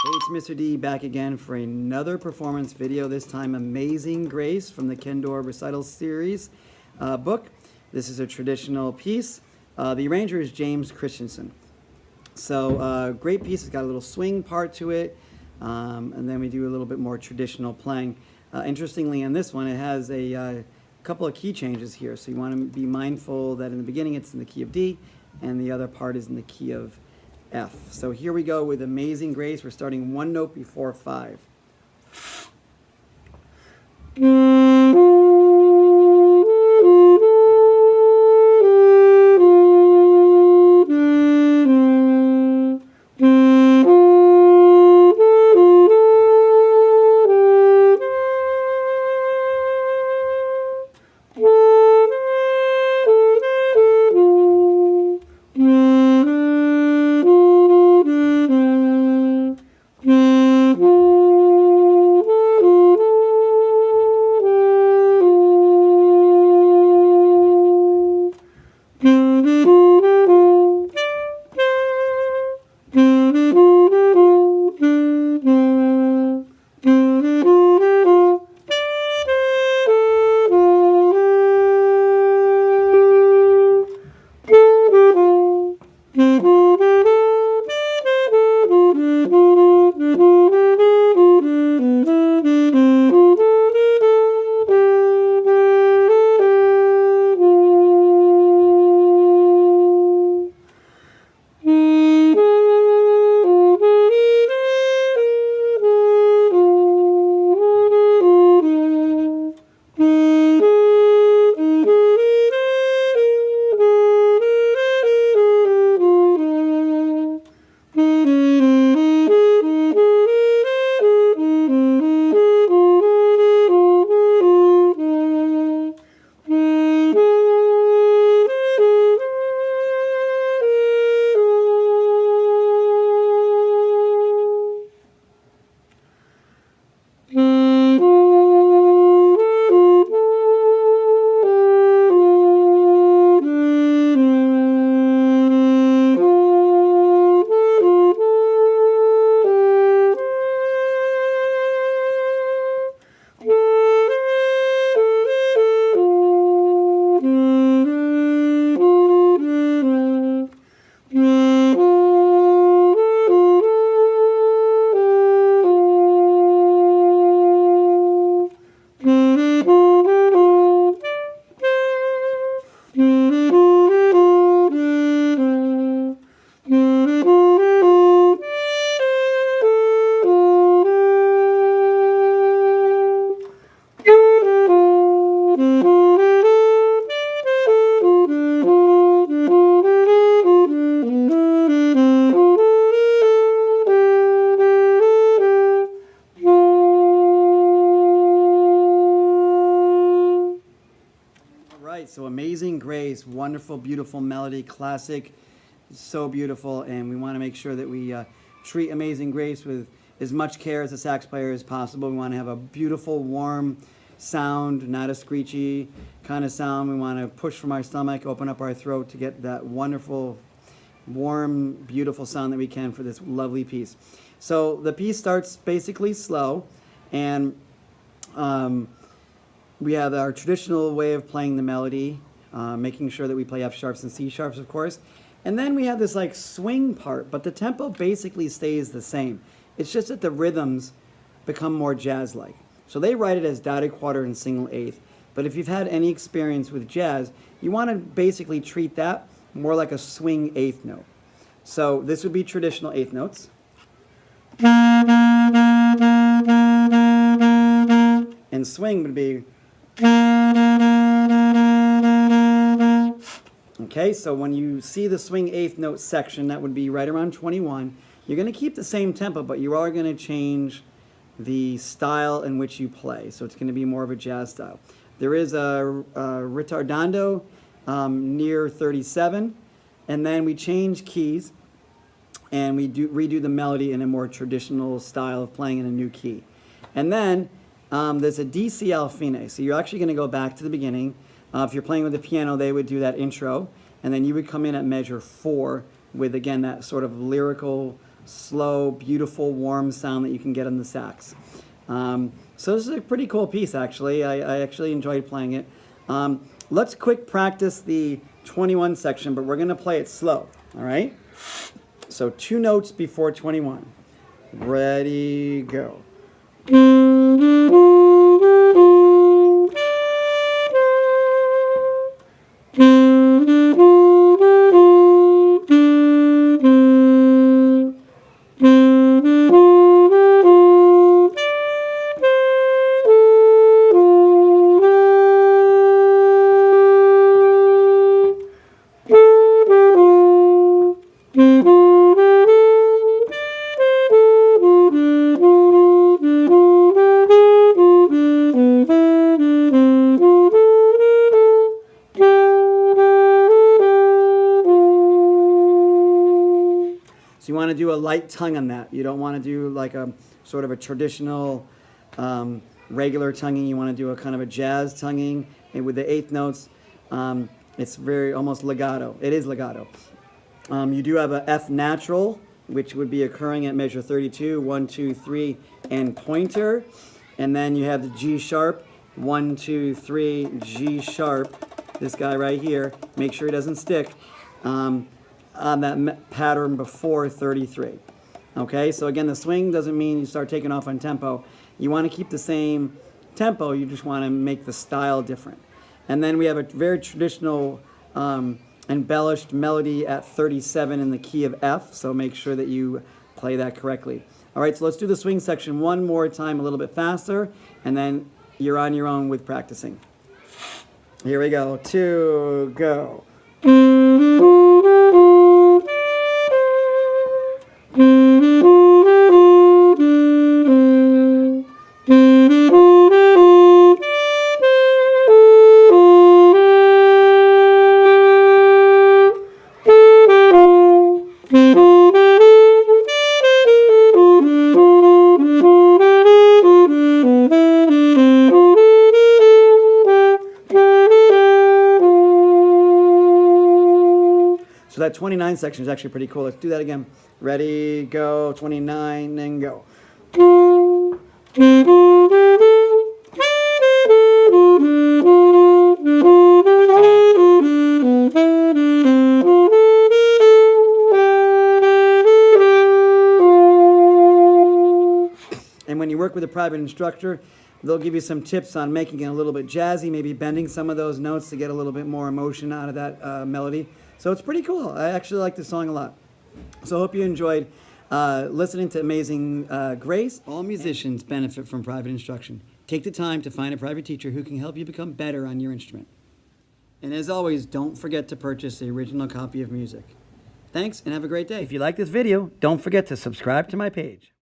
Hey, it's Mr. D back again for another performance video, this time Amazing Grace from the Kendor Recital Series book. This is a traditional piece. The arranger is James Christensen. So great piece. It's got a little swing part to it, and then we do a little bit more traditional playing. Interestingly, in this one, it has a couple of key changes here. So you want to be mindful that in the beginning it's in the key of D, and the other part is in the key of F. So here we go with Amazing Grace. We're starting one note before 5. So Amazing Grace, wonderful, beautiful melody, classic, so beautiful, and we want to make sure that we treat Amazing Grace with as much care as a sax player as possible. We want to have a beautiful, warm sound, not a screechy kind of sound. We want to push from our stomach, open up our throat to get that wonderful, warm, beautiful sound that we can for this lovely piece. So the piece starts basically slow, and we have our traditional way of playing the melody, making sure that we play F sharps and C sharps, of course. And then we have this like swing part, but the tempo basically stays the same. It's just that the rhythms become more jazz-like. So they write it as dotted quarter and single eighth. But if you've had any experience with jazz, you want to basically treat that more like a swing eighth note. So this would be traditional eighth notes. And swing would be... Okay, so when you see the swing eighth note section, that would be right around 21. You're going to keep the same tempo, but you are going to change the style in which you play. So it's going to be more of a jazz style. There is a ritardando near 37, and then we change keys, and we redo the melody in a more traditional style of playing in a new key. And then there's a DC al fine. So you're actually going to go back to the beginning. If you're playing with the piano, they would do that intro, and then you would come in at measure 4 with, again, that sort of lyrical slow, beautiful, warm sound that you can get on the sax. So this is a pretty cool piece, actually. I actually enjoyed playing it. Let's quick practice the 21 section, but we're going to play it slow, all right? So 2 notes before 21. Ready, go. So you want to do a light tongue on that. You don't want to do like a sort of a traditional regular tonguing. You want to do a kind of a jazz tonguing. And with the 8th notes, it's very almost legato. It is legato. You do have a F natural, which would be occurring at measure 32, 1, 2, 3, and pointer. And then you have the G sharp, 1, 2, 3, G sharp. This guy right here. Make sure he doesn't stick. On that pattern before 33. Okay, so again, the swing doesn't mean you start taking off on tempo. You want to keep the same tempo, you just want to make the style different. And then we have a very traditional embellished melody at 37 in the key of F, so make sure that you play that correctly. All right, so let's do the swing section one more time a little bit faster, and then you're on your own with practicing. Here we go, 2, go. So that 29 section is actually pretty cool. Let's do that again. Ready, go, 29, and go. And when you work with a private instructor, they'll give you some tips on making it a little bit jazzy, maybe bending some of those notes to get a little bit more emotion out of that melody. So it's pretty cool. I actually like this song a lot. So I hope you enjoyed listening to Amazing Grace. All musicians benefit from private instruction. Take the time to find a private teacher who can help you become better on your instrument. And as always, don't forget to purchase the original copy of music. Thanks, and have a great day. If you like this video, don't forget to subscribe to my page.